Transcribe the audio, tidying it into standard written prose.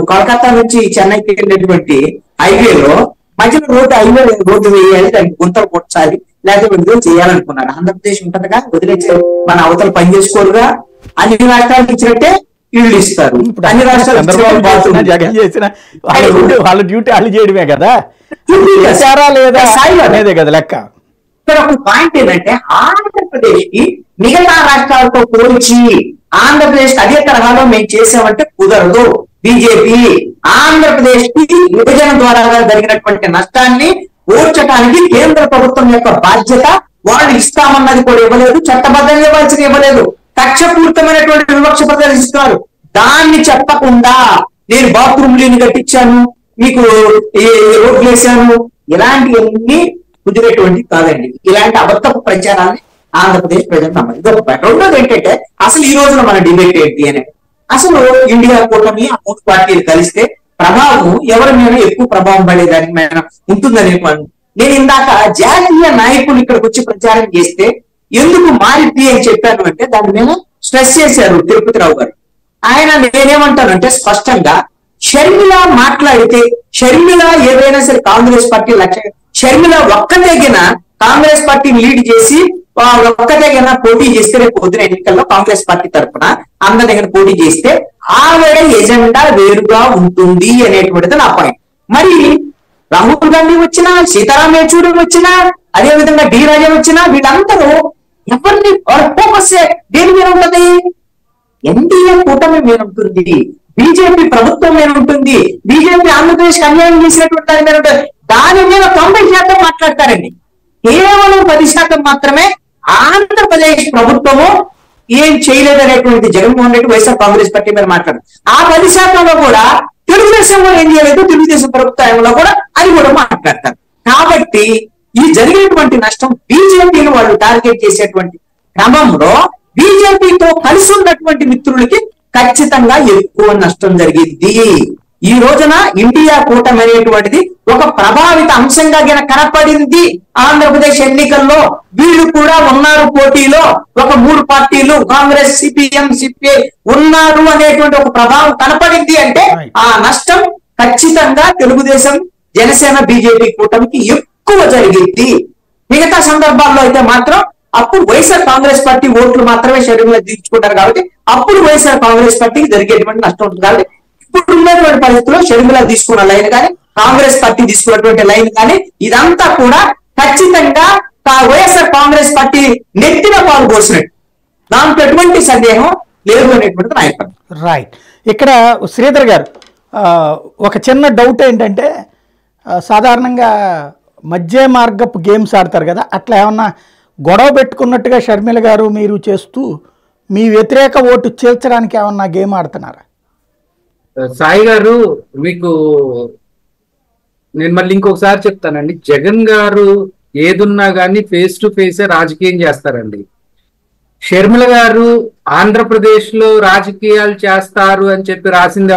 కోల్కతా నుంచి చెన్నైకి వెళ్ళేటువంటి హైవేలో మధ్యలో రోడ్డు వేయాలి, దానికి గుంతలు కొట్టాలి, లేకపోతే విడుదల చేయాలనుకున్నాడు. ఆంధ్రప్రదేశ్ ఉంటదిగా, వదిలేసే మన అవతల పని చేసుకోరుగా, అన్ని రాష్ట్రాలకు ఇచ్చినట్టే వీళ్ళు ఇస్తారు. అన్ని రాష్ట్రాలు జగన్ చేసిన వాళ్ళ డ్యూటీ వాళ్ళు చేయడమే కదా, అనేదే కదా లెక్క. ఇక్కడ ఒక పాయింట్ ఏంటంటే ఆంధ్రప్రదేశ్ కి మిగతా రాష్ట్రాలతో పోల్చి ఆంధ్రప్రదేశ్ అదే తరహాలో మేము చేసామంటే కుదరదు. బీజేపీ ఆంధ్రప్రదేశ్ కి విభజన ద్వారా జరిగినటువంటి నష్టాన్ని ఓడ్చడానికి కేంద్ర ప్రభుత్వం యొక్క బాధ్యత. వాళ్ళు ఇస్తామన్నది కూడా ఇవ్వలేదు, చట్టబద్ధంగా ఇవ్వాల్సింది ఇవ్వలేదు, కక్షపూరితమైనటువంటి వివక్ష ప్రదర్శిస్తున్నారు. దాన్ని చెప్పకుండా నేను బాత్రూమ్లు కట్టించాను, మీకు రోడ్లు వేసాను, ఇలాంటివన్నీ కుదిరేటువంటి కాదండి. ఇలాంటి అబద్ధపు ప్రచారాన్ని ఆంధ్రప్రదేశ్ ప్రజలు నమ్మదు. ఇది ఒక రెండోది ఏంటంటే అసలు ఈ రోజున మన డిబేట్ ఏంటి అనేది, అసలు ఇండియా కూటమి ఆ 3 పార్టీలు కలిస్తే ప్రభావం ఎవరి మీద ఎక్కువ ప్రభావం పడేదానికి మీద ఉంటుందని నేను ఇందాక జాతీయ నాయకులు ఇక్కడికి వచ్చి ప్రచారం చేస్తే ఎందుకు మారిద్ది అని చెప్పాను అంటే దాని మీద స్ట్రెస్ చేశారు తిరుపతిరావు గారు. ఆయన నేనేమంటానంటే స్పష్టంగా షర్మిల మాట్లాడితే, షర్మిల ఏదైనా సరే కాంగ్రెస్ పార్టీ షర్మిల ఒక్కదగిన కాంగ్రెస్ పార్టీని లీడ్ చేసి ఒక్కదగిన పోటీ చేస్తే రేపు పొద్దున ఎన్నికల్లో కాంగ్రెస్ పార్టీ తరఫున అందరి దగ్గర పోటీ చేస్తే ఆవిడ ఎజెండా వేరుగా ఉంటుంది అనేటువంటిది నా పాయింట్. మరి రాహుల్ గాంధీ వచ్చినా, సీతారాం యేచూరి వచ్చినా, అదే విధంగా డి రాజా వచ్చినా వీళ్ళందరూ ఎవరిని ఫోకస్ దేని మీద ఉంటది? ఎన్డీఏ కూటమి మీద ఉంటుంది, బీజేపీ ప్రభుత్వం మీద ఉంటుంది, బీజేపీ ఆంధ్రప్రదేశ్ కి అన్యాయం చేసినటువంటి దాని మీద ఉంటుంది. దాని మీద 90% మాట్లాడతారండి. కేవలం 10% మాత్రమే ఆంధ్రప్రదేశ్ ప్రభుత్వము ఏం చేయలేదనేటువంటి జగన్మోహన్ రెడ్డి వైఎస్ఆర్ కాంగ్రెస్ పార్టీ మీద మాట్లాడారు. ఆ 10%లో కూడా తెలుగుదేశం ఏం చేయలేదు, తెలుగుదేశం ప్రభుత్వంలో కూడా అది కూడా మాట్లాడతారు. కాబట్టి ఈ జరిగినటువంటి నష్టం బీజేపీని వాళ్ళు టార్గెట్ చేసేటువంటి క్రమంలో బీజేపీతో కలిసి ఉన్నటువంటి మిత్రులకి ఖచ్చితంగా ఎక్కువ నష్టం జరిగింది. ఈ రోజున ఇండియా కూటమి అనేటువంటిది ఒక ప్రభావిత అంశంగా కనపడింది. ఆంధ్రప్రదేశ్ ఎన్నికల్లో వీళ్ళు కూడా ఉన్నారు పోటీలో, ఒక 3 పార్టీలు కాంగ్రెస్, సిపిఎం, సిపిఐ ఉన్నారు అనేటువంటి ఒక ప్రభావం కనపడింది అంటే ఆ నష్టం ఖచ్చితంగా తెలుగుదేశం, జనసేన, బీజేపీ కూటమికి ఎక్కువ జరిగింది. మిగతా సందర్భాల్లో అయితే మాత్రం అప్పుడు వైఎస్ఆర్ కాంగ్రెస్ పార్టీ ఓట్లు మాత్రమే షర్మిల తీర్చుకుంటారు కాబట్టి అప్పుడు వైఎస్ఆర్ కాంగ్రెస్ పార్టీకి జరిగేటువంటి నష్టం ఉంటుంది. కాబట్టి ఇప్పుడు ఉన్నటువంటి పరిస్థితుల్లో షర్మిల తీసుకున్న లైన్ కానీ, కాంగ్రెస్ పార్టీ తీసుకున్నటువంటి లైన్ కానీ ఇదంతా కూడా ఖచ్చితంగా వైఎస్ఆర్ కాంగ్రెస్ పార్టీ నెత్తిన పాల్గొసినట్టు, దాంట్లో ఎటువంటి సందేహం లేదు అనేటువంటిది నా అభిప్రాయం. రైట్. ఇక్కడ శ్రీధర్ గారు ఒక చిన్న డౌట్ ఏంటంటే, సాధారణంగా మధ్య మార్గపు గేమ్స్ ఆడతారు కదా, అట్లా ఏమన్నా గొడవ పెట్టుకున్నట్టుగా షర్మిల గారు మీరు చేస్తూ మీ వ్యతిరేక ఓటు చేర్చడానికి ఏమన్నా గేమ్ ఆడుతున్నారా? సాయి గారు, మీకు నేను మళ్ళీ ఇంకొకసారి చెప్తానండి. జగన్ గారు ఏదున్నా కానీ ఫేస్ టు ఫేసే రాజకీయం చేస్తారండి. షర్మిల గారు ఆంధ్రప్రదేశ్ లో రాజకీయాలు చేస్తారు అని చెప్పి రాసింది